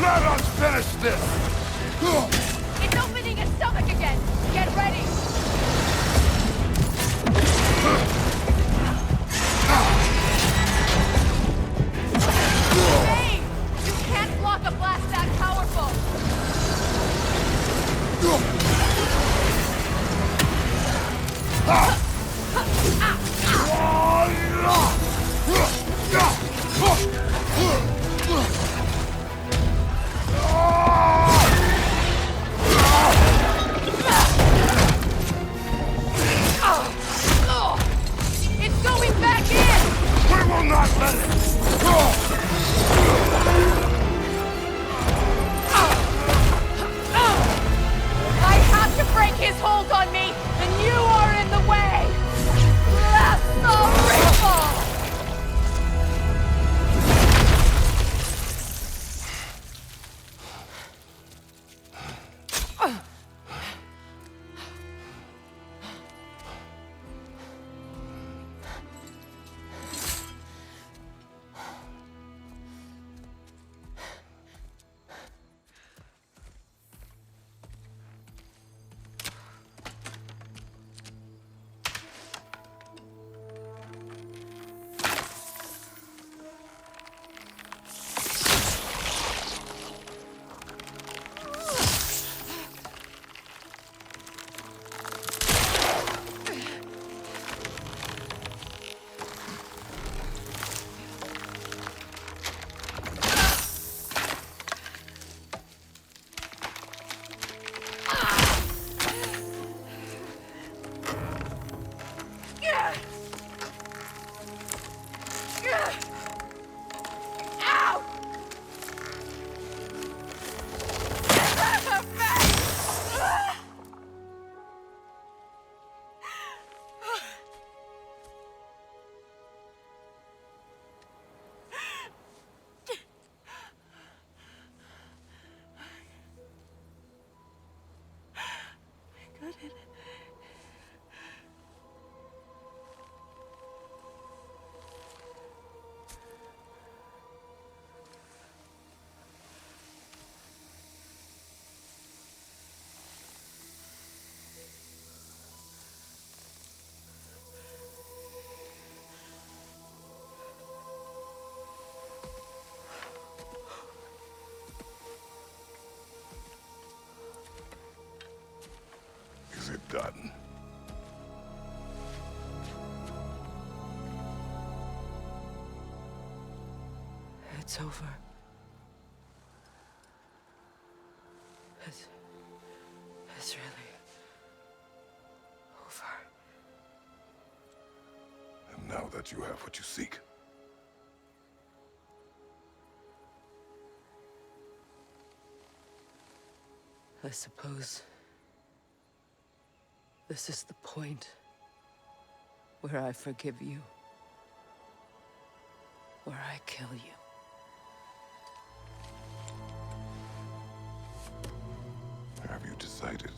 Let us finish this! It's opening his stomach again! Get ready! Hey! You can't block a blast that powerful! It's going back in! We will not let it! I have to break his hold on me, and you are in the way! Blast the rifle! Is it done? It's over. It's really over. And now that you have what you seek, I suppose this is the point where I forgive you, where I kill you. have you decided?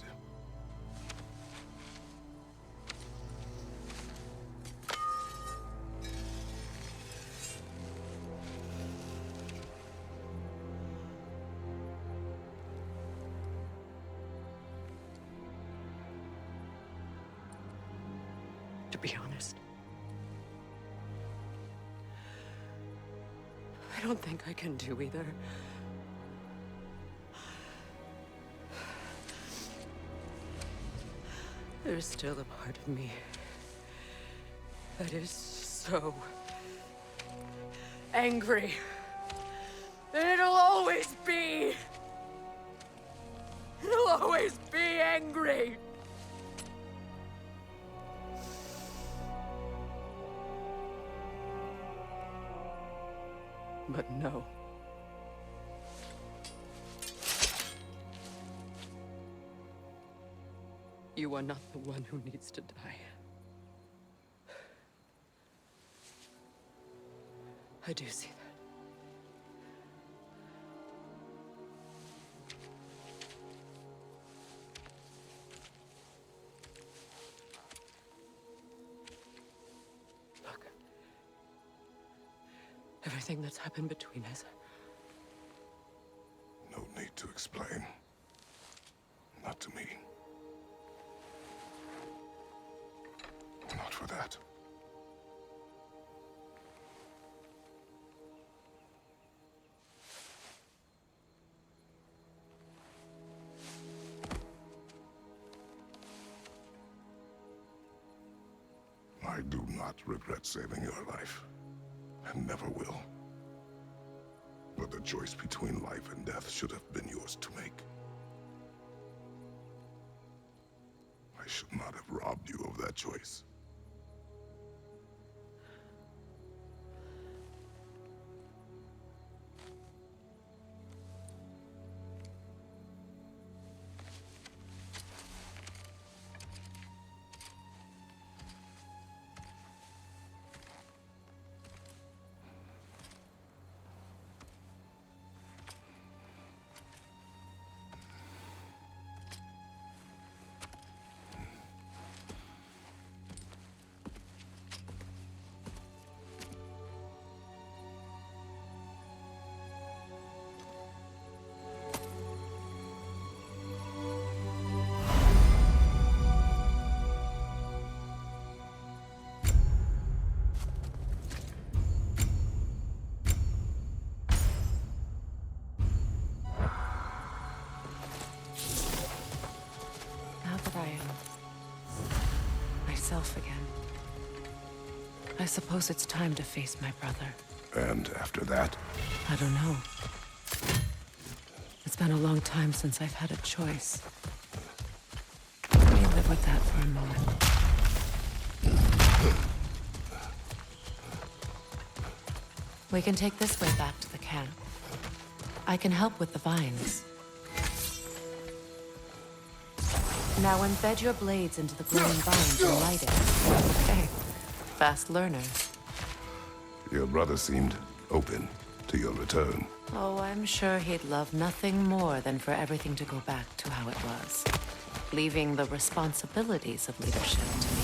To be honest, I don't think I can do either. There's still a part of me that is so angry. And it'll always be. It'll always be angry. But no. You are not the one who needs to die. I do see that. Look. Everything that's happened between us. No need to explain. Not to me. Not for that. I do not regret saving your life, and never will. But the choice between life and death should have been yours to make. I should not have robbed you of that choice. Myself again. I suppose it's time to face my brother. And after that? I don't know. It's been a long time since I've had a choice. Let me live with that for a moment. We can take this way back to the camp. I can help with the vines. Now embed your blades into the glowing vines and light it. Okay. Fast learner. Your brother seemed open to your return. Oh, I'm sure he'd love nothing more than for everything to go back to how it was. Leaving the responsibilities of leadership to me.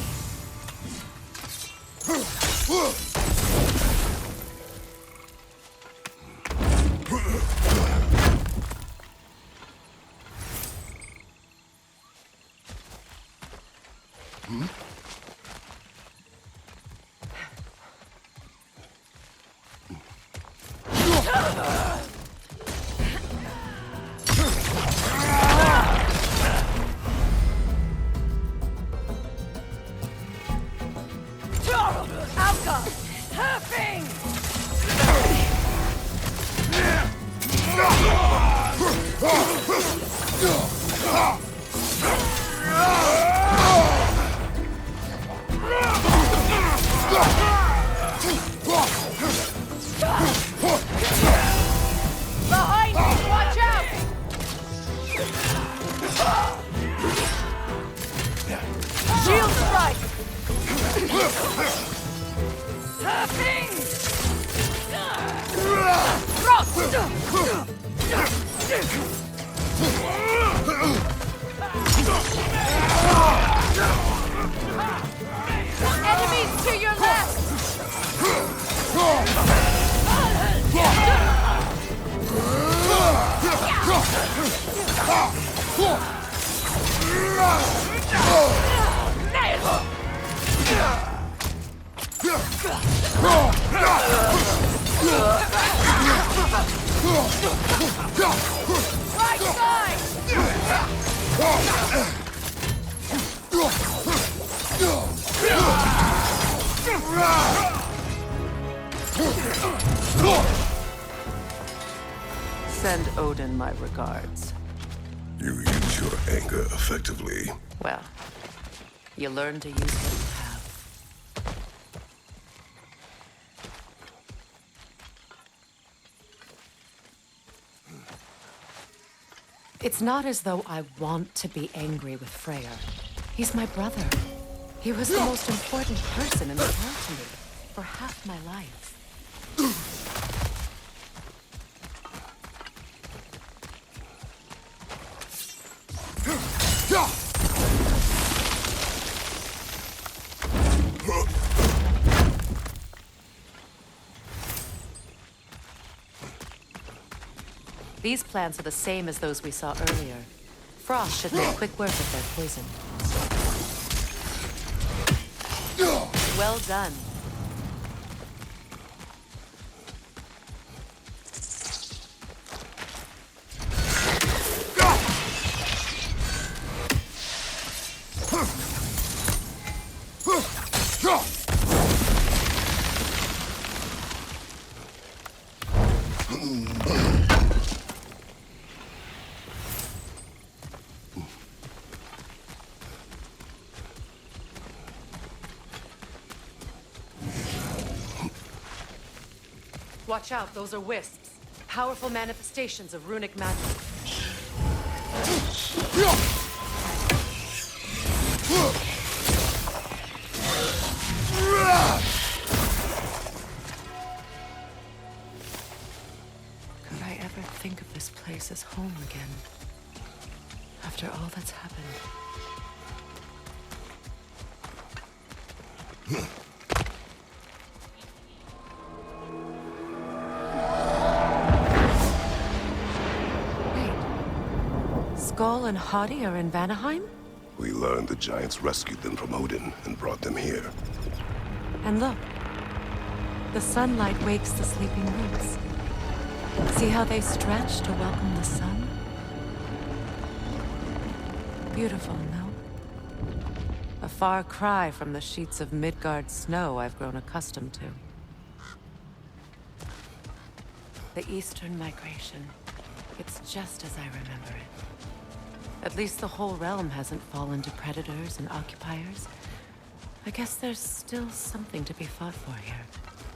Enemies to your left! Right side! Send Odin my regards. You use your anger effectively. Well, you learn to use what you have. It's not as though I want to be angry with Freyr. He's my brother. He was the most important person in the world to me for half my life. These plants are the same as those we saw earlier. Frost should make quick work of their poison. Well done. Watch out, those are wisps. Powerful manifestations of runic magic. Could I ever think of this place as home again? After all that's happened. Skull and Hadi are in Vanaheim? We learned the giants rescued them from Odin and brought them here. And look. The sunlight wakes the sleeping roots. See how they stretch to welcome the sun? Beautiful, no? A far cry from the sheets of Midgard snow I've grown accustomed to. The Eastern Migration. It's just as I remember it. At least the whole realm hasn't fallen to predators and occupiers. I guess there's still something to be fought for here.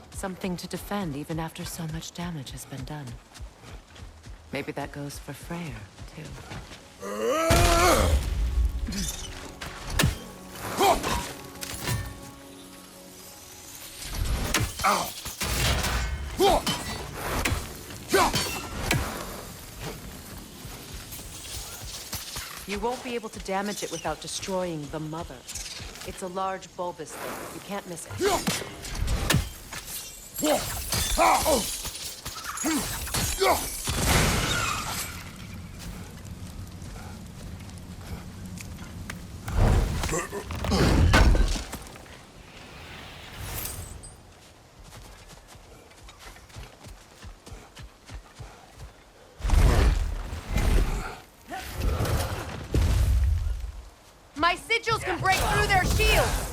Something to defend even after so much damage has been done. Maybe that goes for Freyr, too. You won't be able to damage it without destroying the mother. It's a large bulbous thing. You can't miss it. My sigils can break through their shields!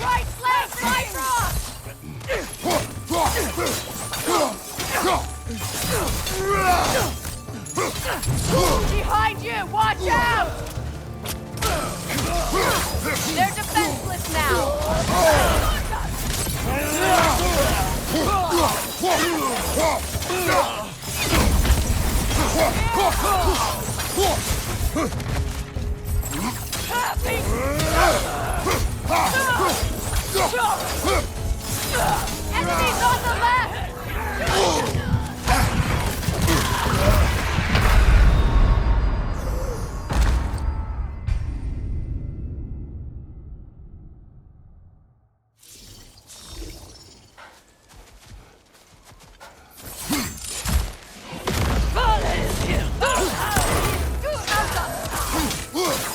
Right flank, right rock! Behind you! Watch out! They're defenseless now! Enemies on the left!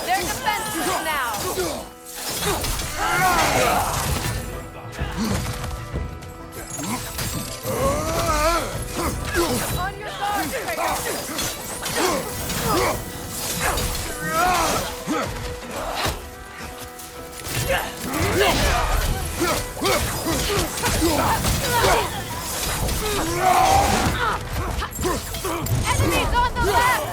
They're defenseless now! On your guard, Enemies on the left!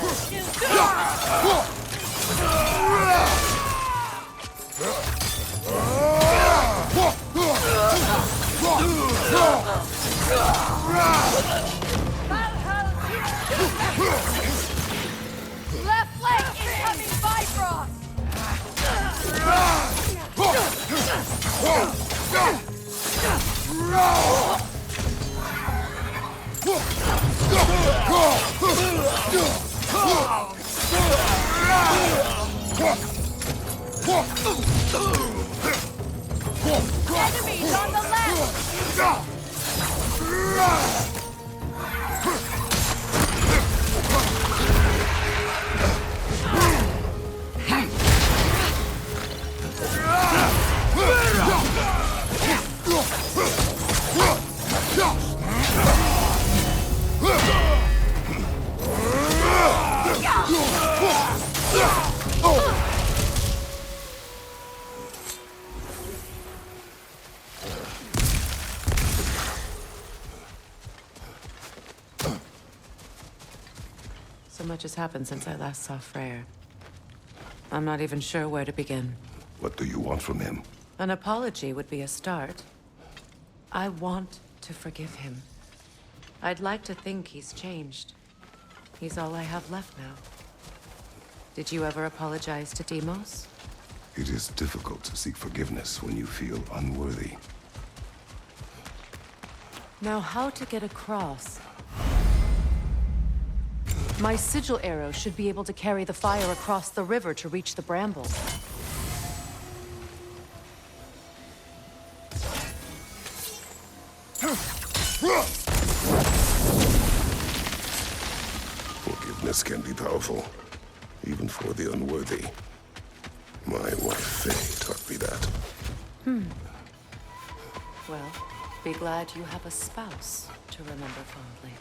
Enemies on the left! So much has happened since I last saw Freyr. I'm not even sure where to begin. What do you want from him? An apology would be a start. I want to forgive him. I'd like to think he's changed. He's all I have left now. Did you ever apologize to Deimos? It is difficult to seek forgiveness when you feel unworthy. Now, how to get across? My sigil arrow should be able to carry the fire across the river to reach the brambles. Forgiveness can be powerful, even for the unworthy. My wife Faye taught me that. Well, be glad you have a spouse to remember fondly.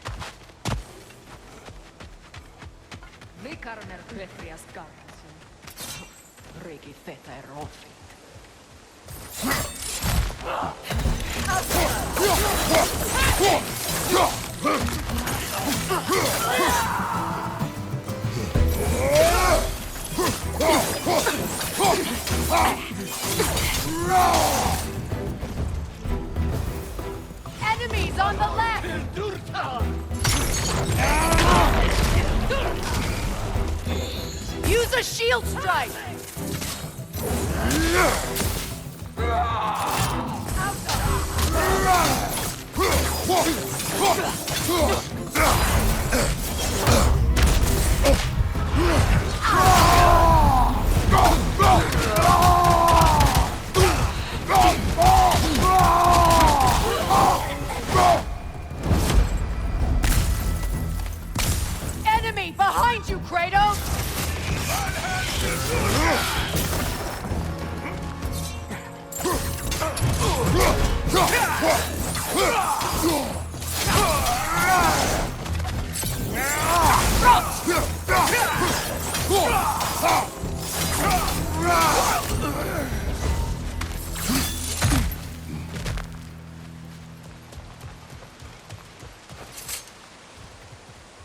Enemies on the left! Use a shield strike! Enemy behind you, Kratos!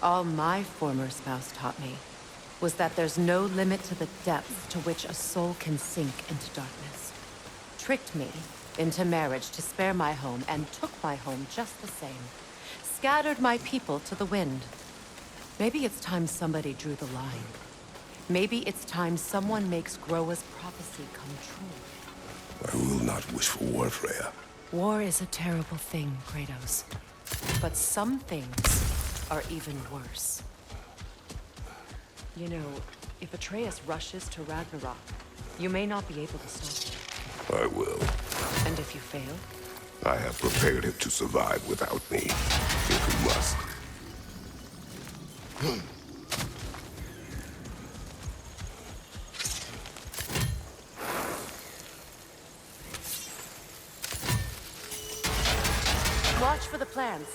All my former spouse taught me was that there's no limit to the depth to which a soul can sink into darkness. Tricked me into marriage to spare my home and took my home just the same. Scattered my people to the wind. Maybe it's time somebody drew the line. Maybe it's time someone makes Groa's prophecy come true. I will not wish for war, Freya. War is a terrible thing, Kratos. But some things are even worse. You know, if Atreus rushes to Ragnarok, you may not be able to stop him. I will. And if you fail? I have prepared him to survive without me, if he must. Watch for the plants.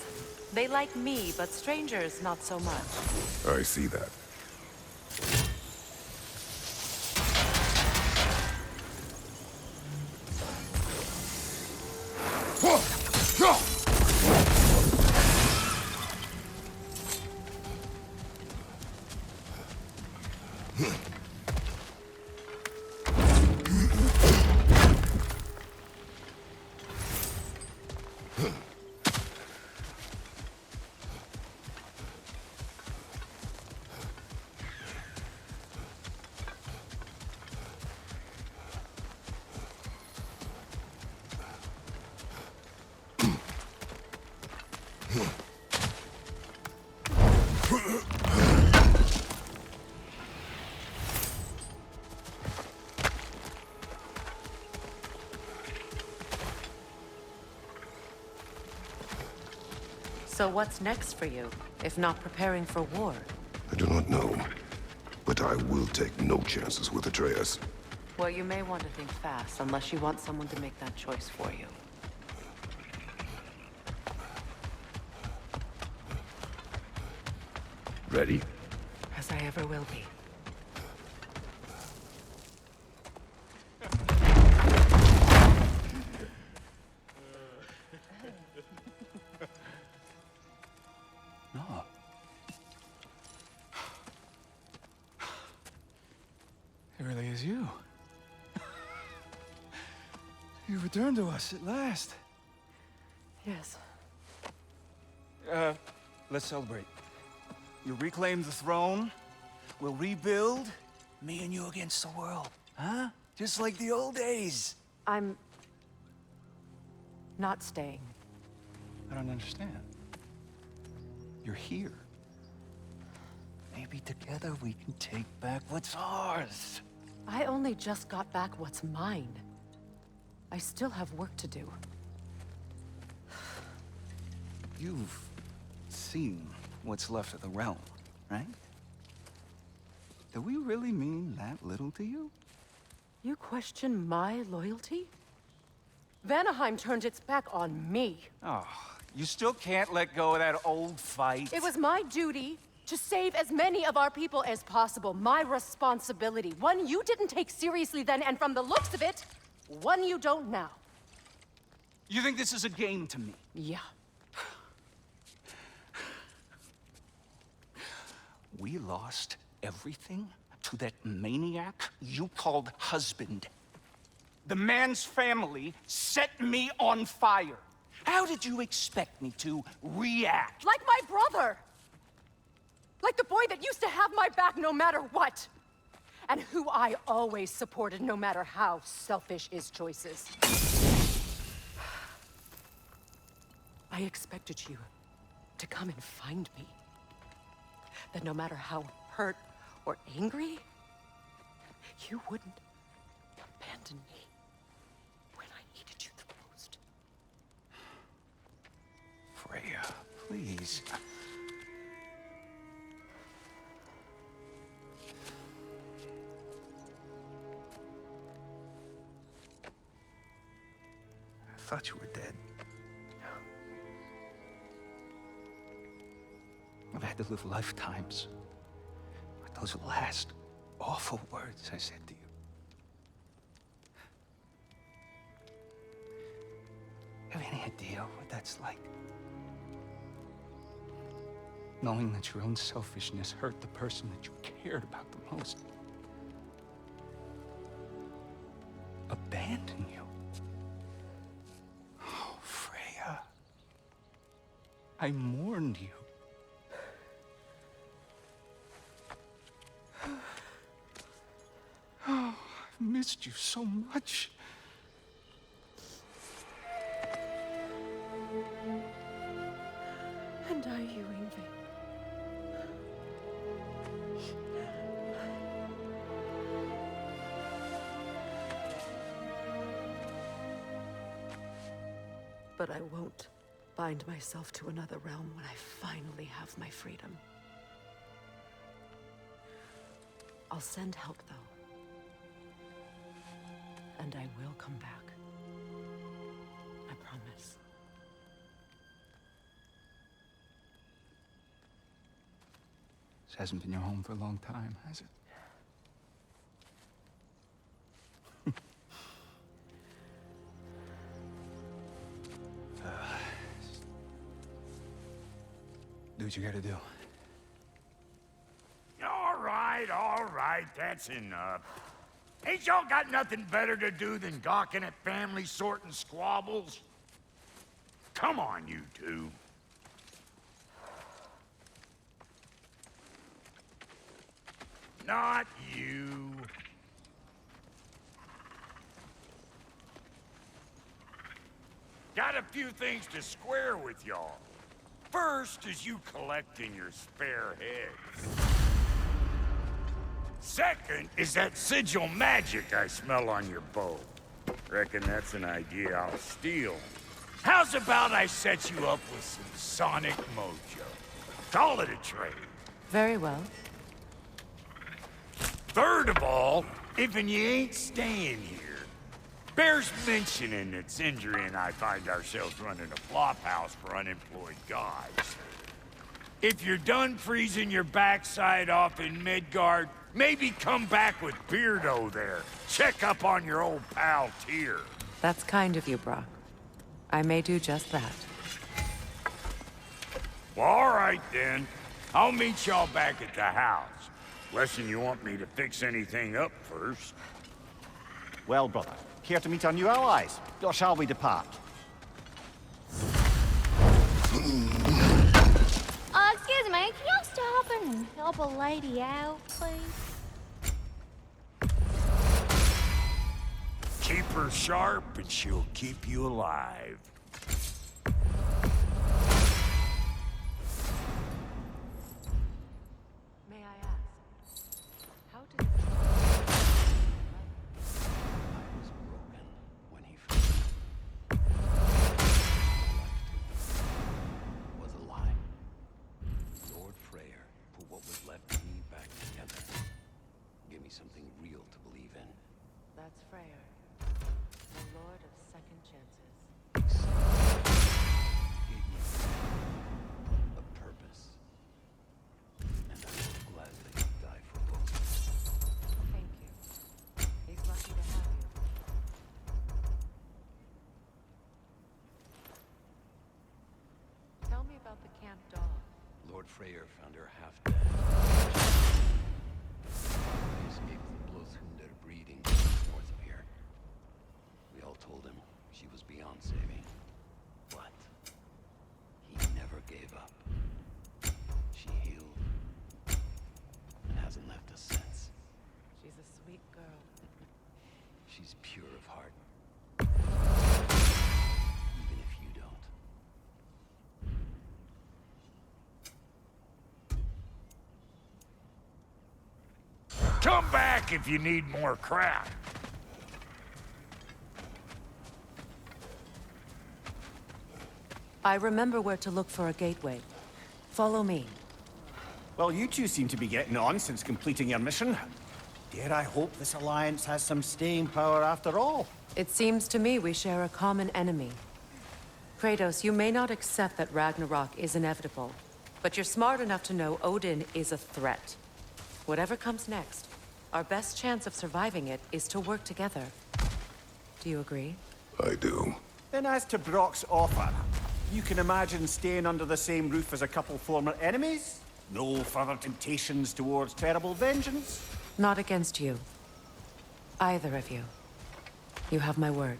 They like me, but strangers not so much. I see that. So what's next for you, if not preparing for war? I do not know, but I will take no chances with Atreus. Well, you may want to think fast, unless you want someone to make that choice for you. Ready? As I ever will be. No. It really is you. You returned to us at last. Yes. Let's celebrate. You reclaim the throne. We'll rebuild. Me and you against the world. Huh? Just like the old days. I'm... not staying. I don't understand. You're here. Maybe together we can take back what's ours. I only just got back what's mine. I still have work to do. You've seen what's left of the realm, right? Do we really mean that little to you? You question my loyalty? Vanaheim turned its back on me. Oh, you still can't let go of that old fight? It was my duty to save as many of our people as possible. My responsibility. One you didn't take seriously then, and from the looks of it, one you don't now. You think this is a game to me? Yeah. We lost everything to that maniac you called husband. The man's family set me on fire. How did you expect me to react? Like my brother! Like the boy that used to have my back no matter what! And who I always supported no matter how selfish his choices. I expected you to come and find me. That no matter how hurt or angry, you wouldn't abandon me when I needed you the most. Freya, please. I thought you were dead. I've had to live lifetimes with those last awful words I said to you. Have any idea what that's like? Knowing that your own selfishness hurt the person that you cared about the most. Abandon you. Oh, Freya. I mourned you. Oh, I've missed you so much. And I you, Yngvi. But I won't bind myself to another realm when I finally have my freedom. I'll send help, though. And I will come back. I promise. This hasn't been your home for a long time, has it? Do what you gotta do. All right, that's enough. Ain't y'all got nothing better to do than gawking at family sorting squabbles? Come on, you two. Not you. Got a few things to square with y'all. First is you collecting your spare heads. Second is that sigil magic I smell on your bow. Reckon that's an idea I'll steal. How's about I set you up with some sonic mojo? Call it a trade. Very well. Third of all, if you ain't staying here, bears mentioning that Sindri and I find ourselves running a flop house for unemployed guys. If you're done freezing your backside off in Midgard, maybe come back with Beardo there. Check up on your old pal Tyr. That's kind of you, Brock. I may do just that. Well, all right then. I'll meet y'all back at the house. Less'n you want me to fix anything up first. Well, brother, care to meet our new allies? Or shall we depart? Excuse me, can y'all stop and help a lady out, please? Keep her sharp and she'll keep you alive. May I ask, how did I was broken when he first was a lie. Lord Freyr put what was left of me back together. Give me something real to believe in. That's Freyr, the Lord of Second Chances. Gave me a purpose. And I will gladly die for both. Thank you. He's lucky to have you. Tell me about the camp dog. Lord Freyr found her half dead. They escaped the Blothundr breeding north of here. We all told him she was beyond saving. But he never gave up. She healed and hasn't left us since. She's a sweet girl. She's pure of heart. Even if you don't. Come back if you need more crap. I remember where to look for a gateway. Follow me. Well, you two seem to be getting on since completing your mission. Dare I hope this alliance has some staying power after all? It seems to me we share a common enemy. Kratos, you may not accept that Ragnarok is inevitable, but you're smart enough to know Odin is a threat. Whatever comes next, our best chance of surviving it is to work together. Do you agree? I do. Then as to Brock's offer, you can imagine staying under the same roof as a couple former enemies? No further temptations towards terrible vengeance? Not against you. Either of you. You have my word.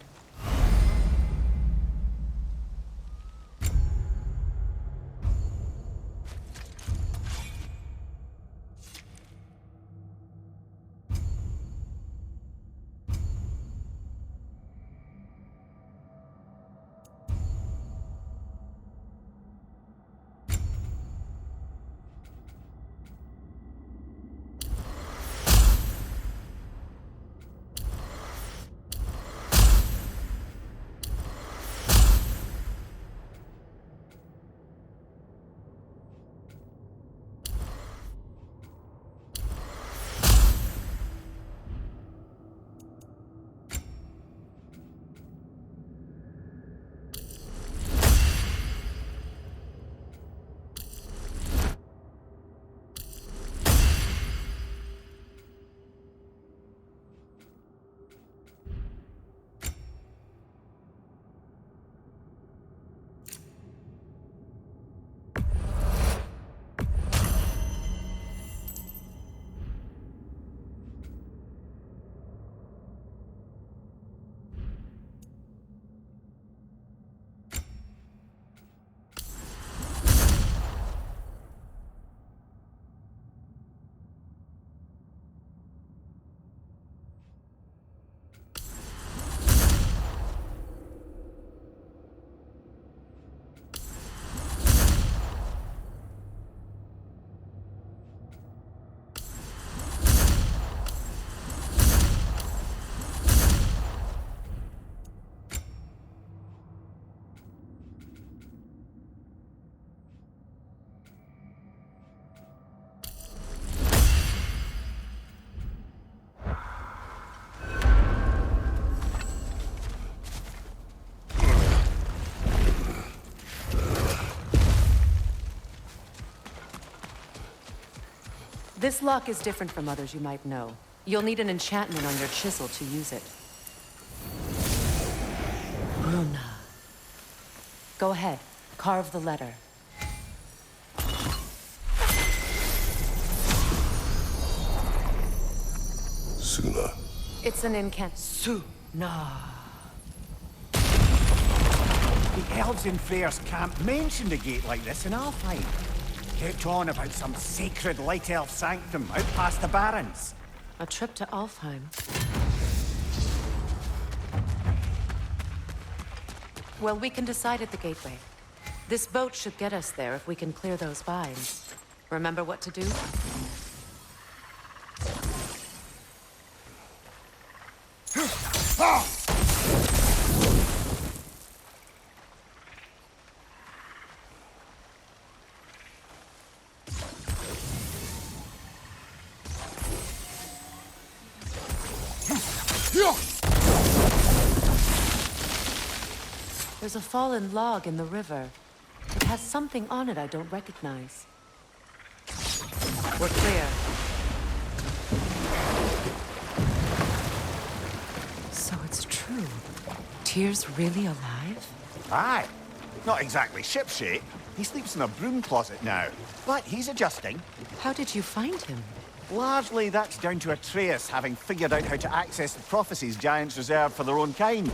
This lock is different from others you might know. You'll need an enchantment on your chisel to use it. Bruna. Go ahead. Carve the letter. Suna. It's an incant... Suna. The elves in Freyr's camp mentioned a gate like this in Alfheim. Kept on about some sacred light elf sanctum out past the Barrens. A trip to Alfheim. Well, we can decide at the gateway. This boat should get us there if we can clear those vines. Remember what to do? There's a fallen log in the river. It has something on it I don't recognize. We're clear. So it's true. Tyr's really alive? Aye. Not exactly shipshape. He sleeps in a broom closet now. But he's adjusting. How did you find him? Largely, that's down to Atreus having figured out how to access the prophecies giants reserve for their own kind.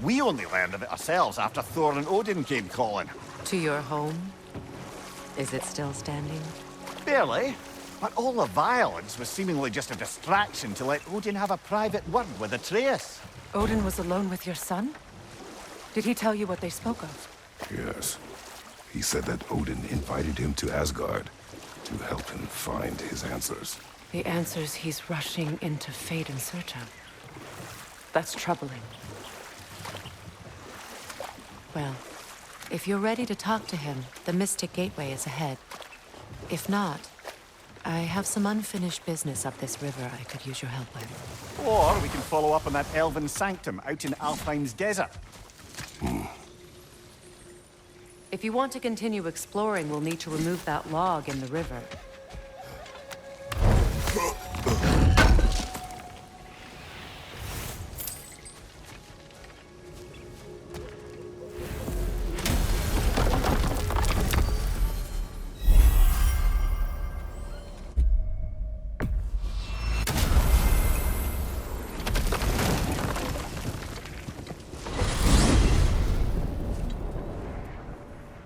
We only learned of it ourselves after Thor and Odin came calling. To your home? Is it still standing? Barely. But all the violence was seemingly just a distraction to let Odin have a private word with Atreus. Odin was alone with your son? Did he tell you what they spoke of? Yes. He said that Odin invited him to Asgard to help him find his answers. The answers he's rushing into fate in search of. That's troubling. Well, if you're ready to talk to him, the Mystic Gateway is ahead. If not, I have some unfinished business up this river I could use your help with. Or we can follow up on that elven sanctum out in Alfheim's desert. If you want to continue exploring, we'll need to remove that log in the river.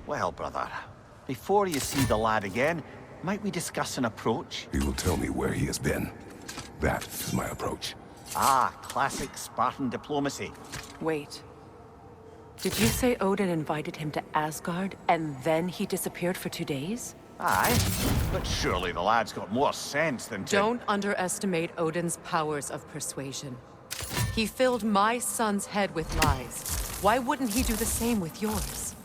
Well, brother, before you see the lad again, might we discuss an approach? He will tell me where he has been. That is my approach. Ah, classic Spartan diplomacy. Wait. Did you say Odin invited him to Asgard, and then he disappeared for 2 days? Aye, but surely the lad's got more sense than to... Don't underestimate Odin's powers of persuasion. He filled my son's head with lies. Why wouldn't he do the same with yours?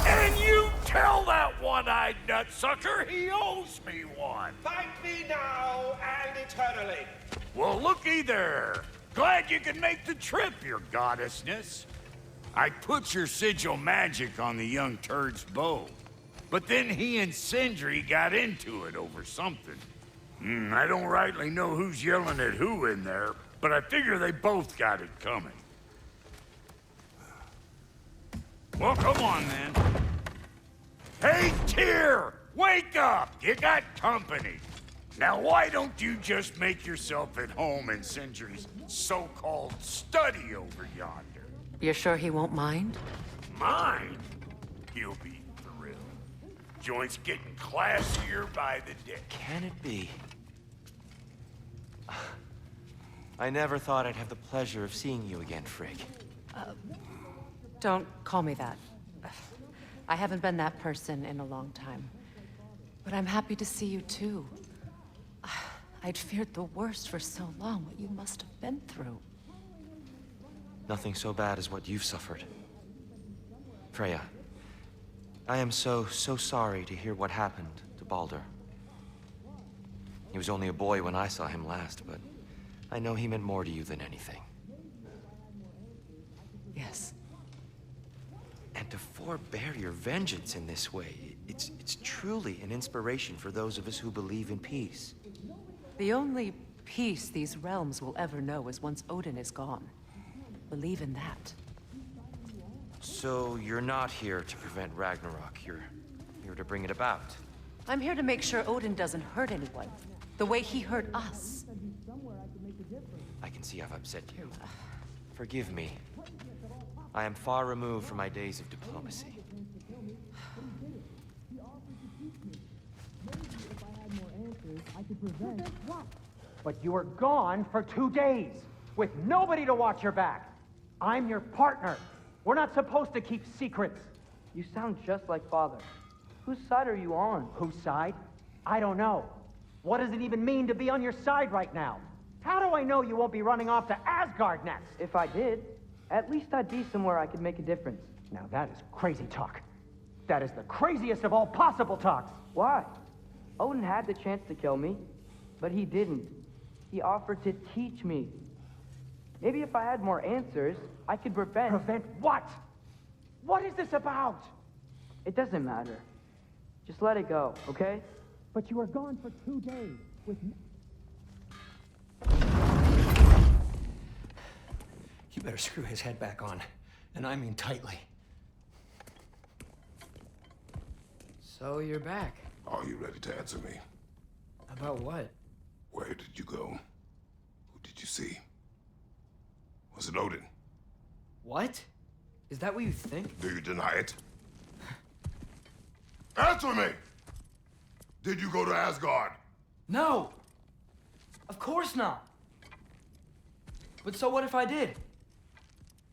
And you tell that one-eyed nutsucker he owes me one. Thank me now and eternally. Well, looky there. Glad you can make the trip, your goddessness. I put your sigil magic on the young turd's bow. But then he and Sindri got into it over something. I don't rightly know who's yelling at who in there, but I figure they both got it coming. Well, come on, then. Hey, Tyr! Wake up! You got company. Now, why don't you just make yourself at home in Sindri's so-called study over yonder? You're sure he won't mind? Mine? He'll be thrilled. Joint's getting classier by the day. Can it be? I never thought I'd have the pleasure of seeing you again, Frigg. Don't call me that. I haven't been that person in a long time. But I'm happy to see you too. I'd feared the worst for so long, what you must have been through. Nothing so bad as what you've suffered. Freya, I am so sorry to hear what happened to Baldur. He was only a boy when I saw him last, but I know he meant more to you than anything. Yes. And to forbear your vengeance in this way, it's truly an inspiration for those of us who believe in peace. The only peace these realms will ever know is once Odin is gone. Believe in that. So you're not here to prevent Ragnarok, you're here to bring it about. I'm here to make sure Odin doesn't hurt anyone, the way he hurt us. I can see I've upset you. Forgive me. I am far removed from my days of diplomacy. But you were gone for 2 days, with nobody to watch your back. I'm your partner. We're not supposed to keep secrets. You sound just like Father. Whose side are you on? Whose side? I don't know. What does it even mean to be on your side right now? How do I know you won't be running off to Asgard next? If I did, at least I'd be somewhere I could make a difference. Now that is crazy talk. That is the craziest of all possible talks. Why? Odin had the chance to kill me, but he didn't. He offered to teach me. Maybe if I had more answers, I could prevent... Prevent what? What is this about? It doesn't matter. Just let it go, okay? But you were gone for 2 days with... You better screw his head back on, and I mean tightly. So you're back. Are you ready to answer me? About what? Where did you go? Who did you see? Was it Odin? What? Is that what you think? Do you deny it? Answer me! Did you go to Asgard? No! Of course not! But so what if I did?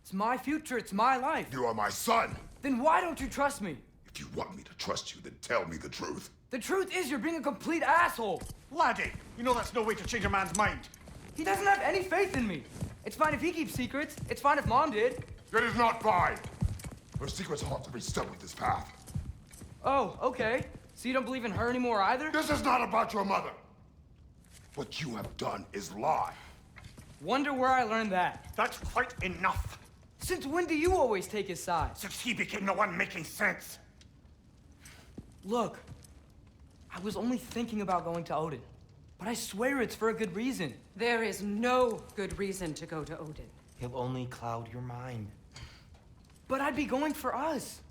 It's my future, it's my life. You are my son! Then why don't you trust me? If you want me to trust you, then tell me the truth. The truth is you're being a complete asshole! Laddie, you know that's no way to change a man's mind. He doesn't have any faith in me. It's fine if he keeps secrets. It's fine if Mom did. It is not fine. Her secrets ought to be stuck with this path. Oh, okay. So you don't believe in her anymore either? This is not about your mother. What you have done is lie. Wonder where I learned that. That's quite enough. Since when do you always take his side? Since he became the one making sense. Look, I was only thinking about going to Odin. But I swear it's for a good reason. There is no good reason to go to Odin. He'll only cloud your mind. But I'd be going for us.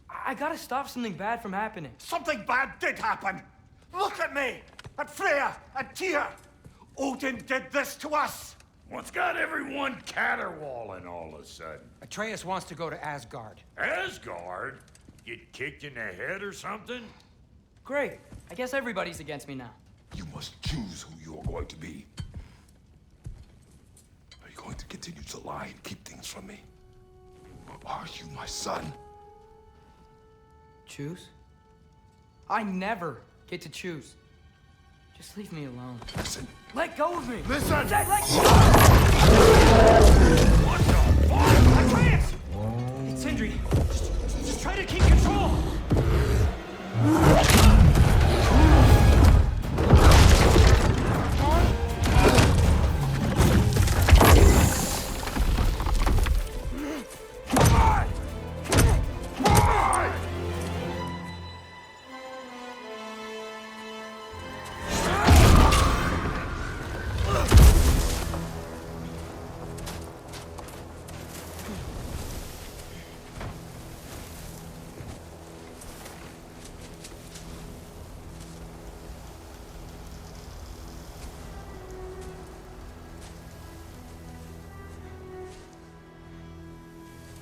I gotta stop something bad from happening. Something bad did happen. Look at me, at Freya, at Tyr. Odin did this to us. What's got everyone caterwauling all of a sudden? Atreus wants to go to Asgard. Asgard? Get kicked in the head or something? Great. I guess everybody's against me now. You must choose who you are going to be. Are you going to continue to lie and keep things from me? Or are you my son? Choose? I never get to choose. Just leave me alone. Listen. Let go of me! Listen! Let What the fuck? Atreus! It's Sindri. Just try to keep control!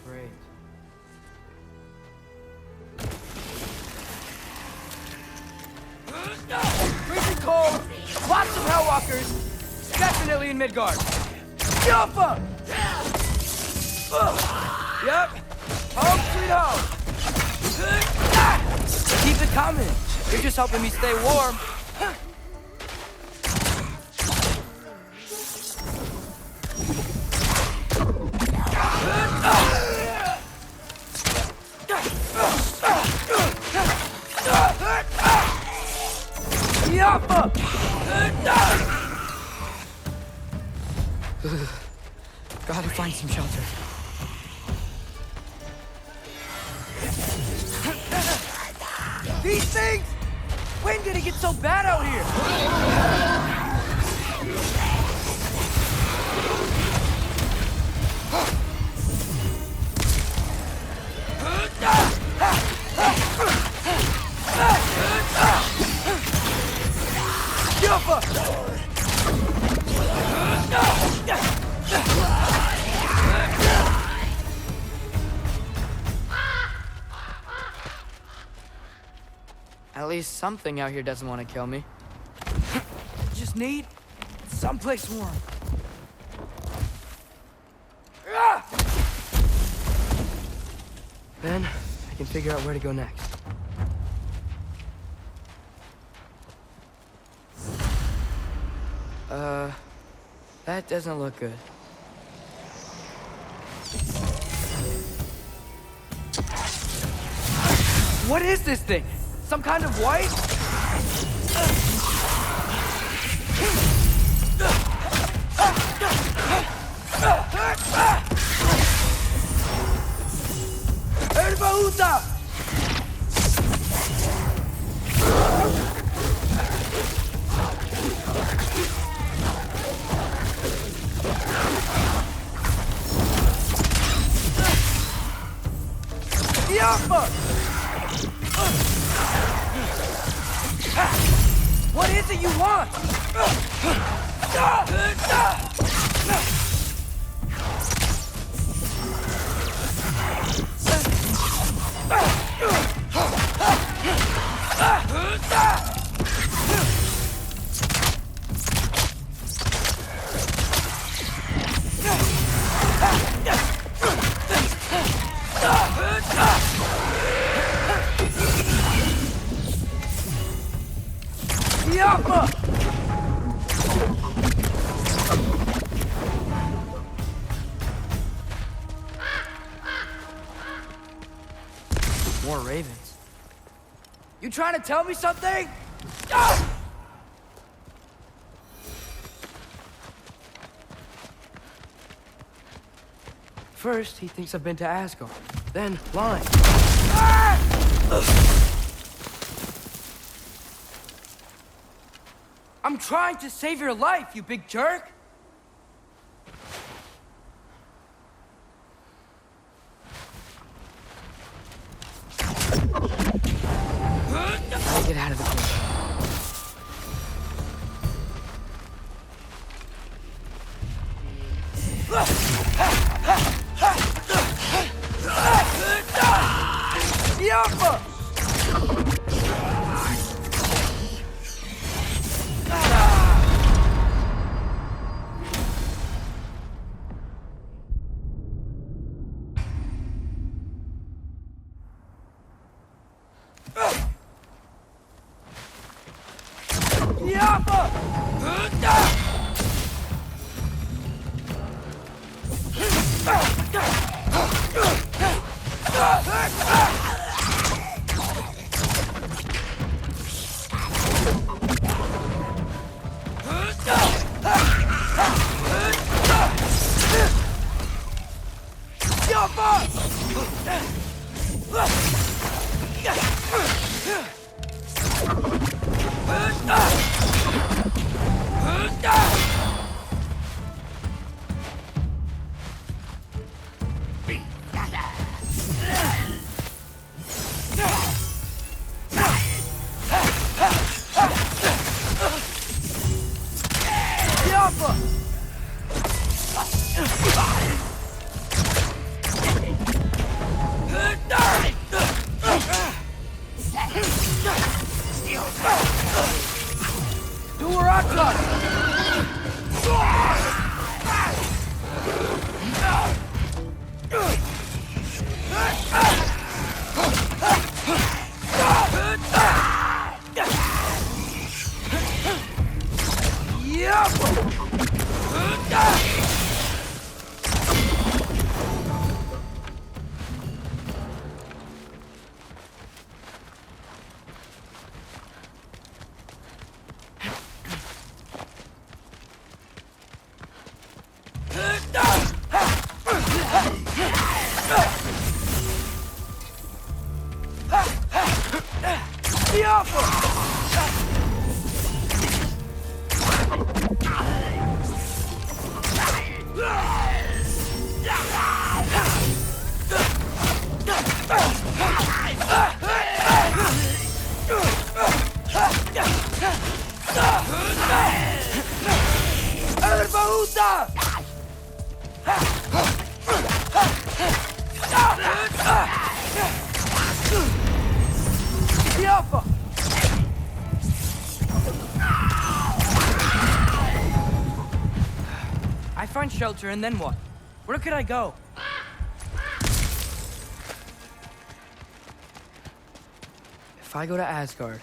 Great. Freezing cold, lots of Hellwalkers, definitely in Midgard. Jumpa! Yep, home sweet home. Keep it coming. You're just helping me stay warm. Gotta find some shelter. These things! When did it get so bad out here? At least something out here doesn't want to kill me. Just need someplace warm. Then I can figure out where to go next. That doesn't look good. What is this thing? Some kind of white? Herbaúta! What is it you want? More ravens. You trying to tell me something? First, he thinks I've been to Asgard. Then, lying. I'm trying to save your life, you big jerk! I'll get out of the way. find shelter, and then what? Where could I go? If I go to Asgard,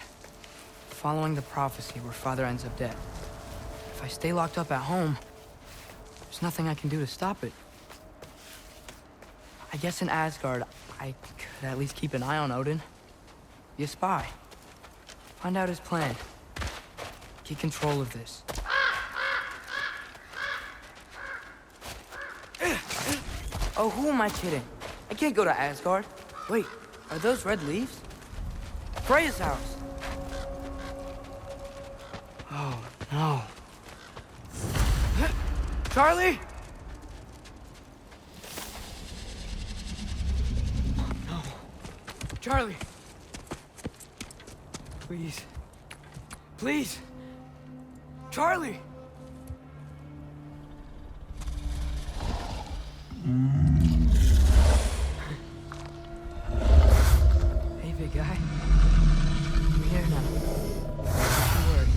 following the prophecy where Father ends up dead, if I stay locked up at home, there's nothing I can do to stop it. I guess in Asgard, I could at least keep an eye on Odin. Be a spy. Find out his plan. Get control of this. Oh, who am I kidding? I can't go to Asgard. Wait, are those red leaves? Freya's house. Oh, no. Charlie! No. Charlie! Please. Please! Charlie! Hey, big guy. I'm here now. Don't worry.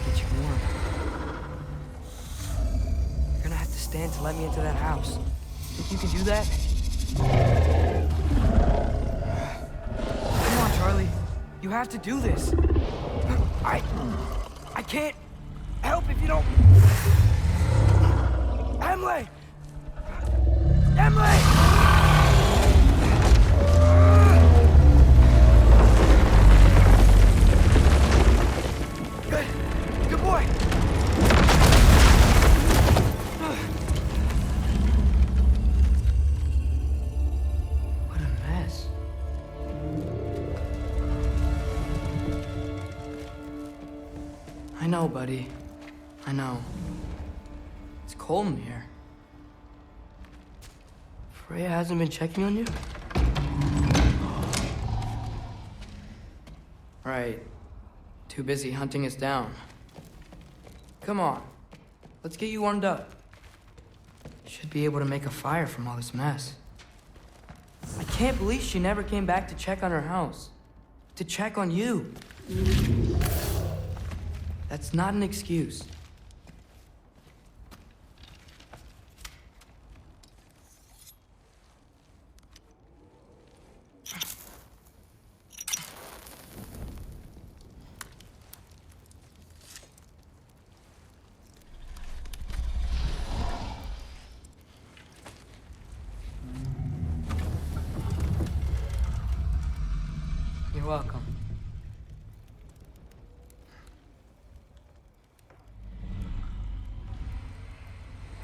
Get you warm. You're gonna have to stand to let me into that house. Think you can do that? Come on, Charlie. You have to do this. I can't help if you don't. Emily! Emily! Good. Good boy. What a mess. I know, buddy. I know. It's cold in here. Freya hasn't been checking on you? Right. Too busy hunting us down. Come on. Let's get you warmed up. Should be able to make a fire from all this mess. I can't believe she never came back to check on her house. To check on you. That's not an excuse. You're welcome.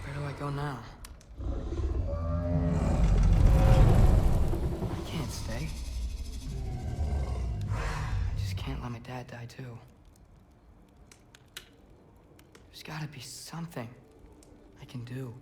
Where do I go now? I can't stay. I just can't let my dad die too. There's gotta be something I can do.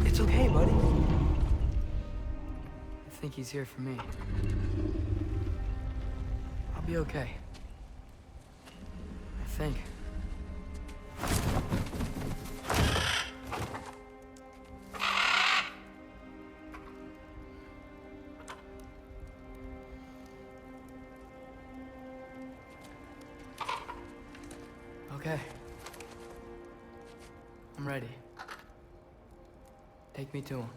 It's okay, buddy. I think he's here for me. I'll be okay. I think. Okay. I'm ready. Take me to him.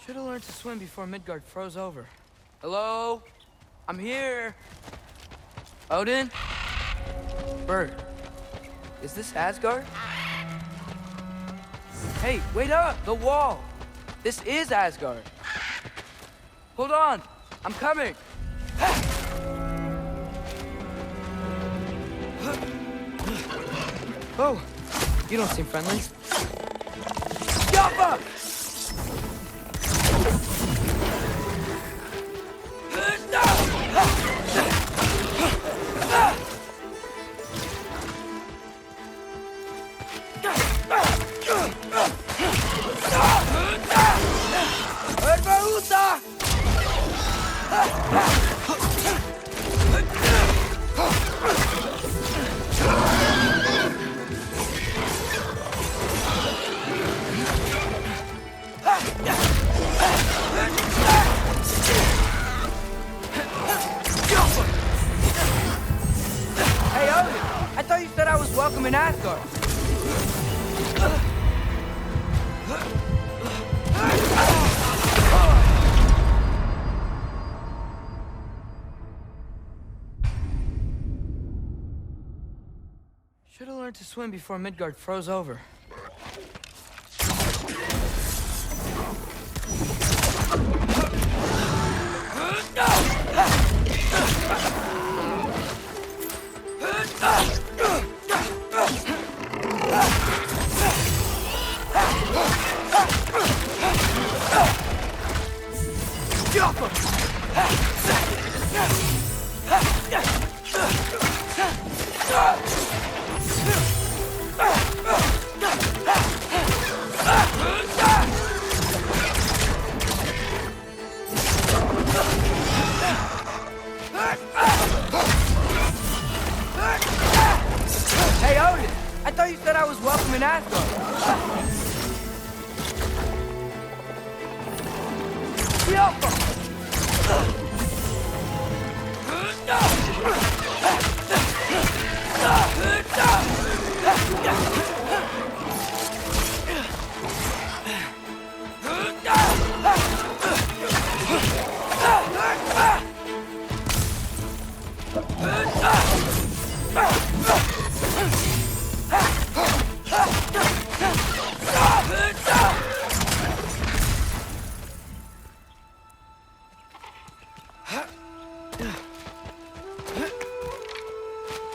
Should've learned to swim before Midgard froze over. Hello? I'm here. Odin? Bird. Is this Asgard? Hey, wait up! The wall! This is Asgard. Hold on! I'm coming! Oh, you don't seem friendly. Yappa! Hey, Odin! I thought you said I was welcome in Asgard. Should've learned to swim before Midgard froze over. Hey, Odin! I thought you said I was welcome in Asgard.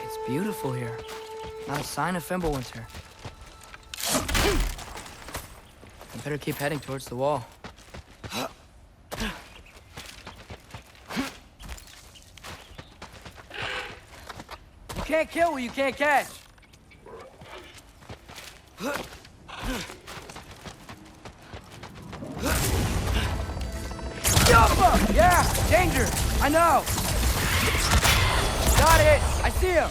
It's beautiful here. Not a sign of Fimbulwinter. I better keep heading towards the wall. You can't kill what you can't catch. Yeah, danger! I know! Got it! I see him!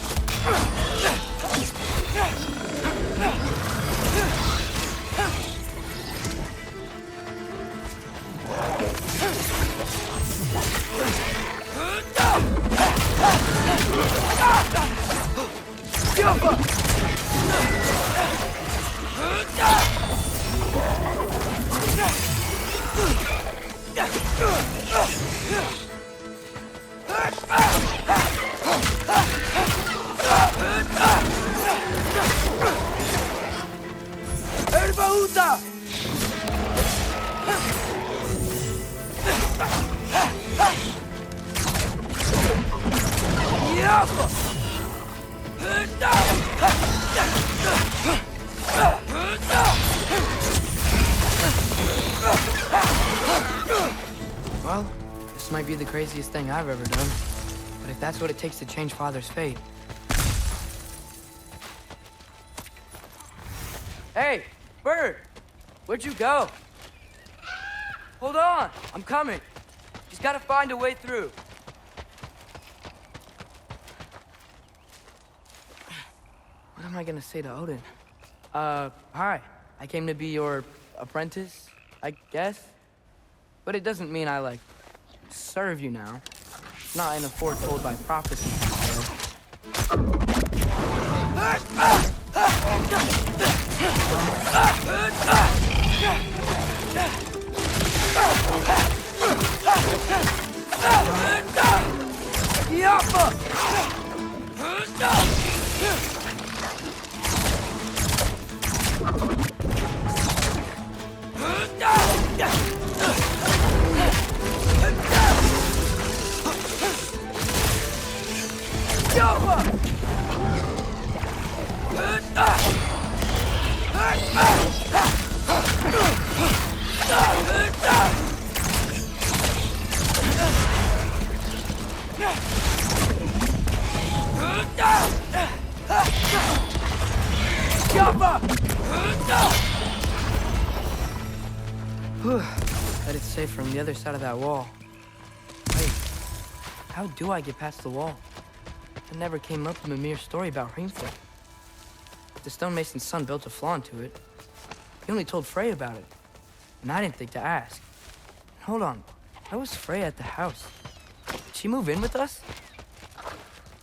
Well, this might be the craziest thing I've ever done. But if that's what it takes to change Father's fate... Hey, Bird! Where'd you go? Hold on! I'm coming! Just gotta find a way through. What am I gonna say to Odin? Hi. I came to be your apprentice, I guess? But it doesn't mean I, like, serve you now. Not in a foretold by prophecy. Bet it's safer on the other side of that wall. Wait, how do I get past the wall? It never came up in Mimir's story about Hrimthur. The stonemason's son built a flaw into it. He only told Frey about it, and I didn't think to ask. Hold on, how was Frey at the house? Did she move in with us?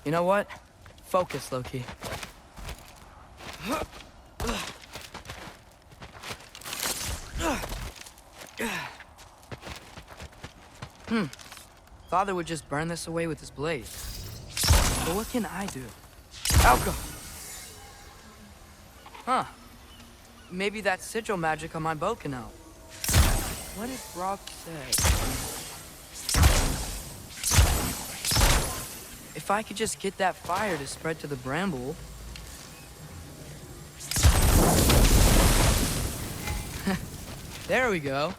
You know what? Focus, Loki. Father would just burn this away with his blade. But what can I do? Alka! Huh. Maybe that sigil magic on my bow can help. What did Brock say? If I could just get that fire to spread to the bramble... There we go.